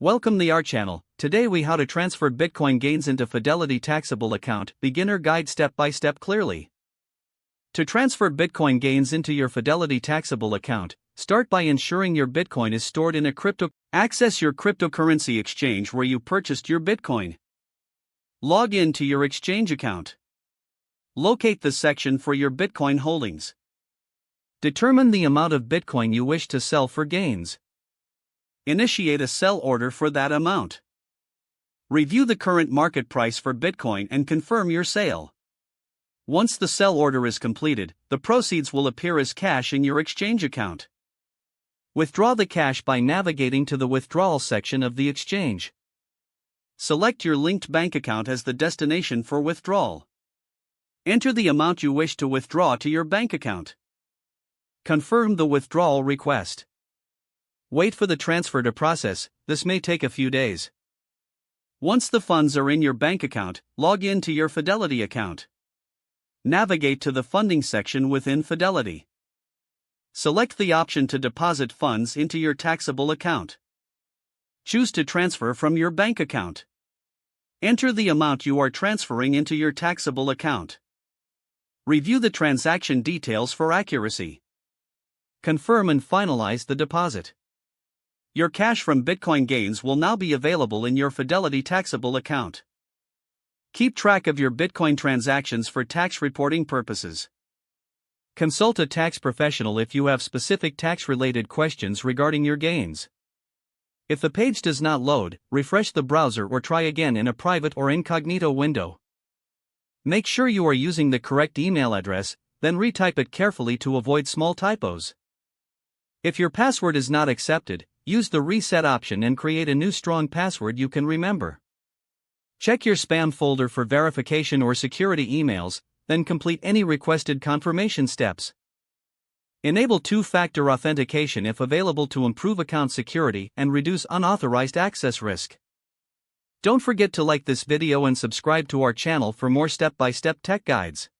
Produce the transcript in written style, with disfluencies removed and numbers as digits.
Welcome to our channel. Today we how to transfer Bitcoin gains into Fidelity taxable account. Beginner guide step by step clearly. To transfer Bitcoin gains into your Fidelity taxable account, start by ensuring your Bitcoin is stored in a crypto. Access your cryptocurrency exchange where you purchased your Bitcoin. Log in to your exchange account. Locate the section for your Bitcoin holdings. Determine the amount of Bitcoin you wish to sell for gains. Initiate a sell order for that amount. Review the current market price for Bitcoin and confirm your sale. Once the sell order is completed, the proceeds will appear as cash in your exchange account. Withdraw the cash by navigating to the withdrawal section of the exchange. Select your linked bank account as the destination for withdrawal. Enter the amount you wish to withdraw to your bank account. Confirm the withdrawal request. Wait for the transfer to process. This may take a few days. Once the funds are in your bank account, log in to your Fidelity account. Navigate to the funding section within Fidelity. Select the option to deposit funds into your taxable account. Choose to transfer from your bank account. Enter the amount you are transferring into your taxable account. Review the transaction details for accuracy. Confirm and finalize the deposit. Your cash from Bitcoin gains will now be available in your Fidelity taxable account. Keep track of your Bitcoin transactions for tax reporting purposes. Consult a tax professional if you have specific tax-related questions regarding your gains. If the page does not load, refresh the browser or try again in a private or incognito window. Make sure you are using the correct email address, then retype it carefully to avoid small typos. If your password is not accepted, use the reset option and create a new strong password you can remember. Check your spam folder for verification or security emails, then complete any requested confirmation steps. Enable two-factor authentication if available to improve account security and reduce unauthorized access risk. Don't forget to like this video and subscribe to our channel for more step-by-step tech guides.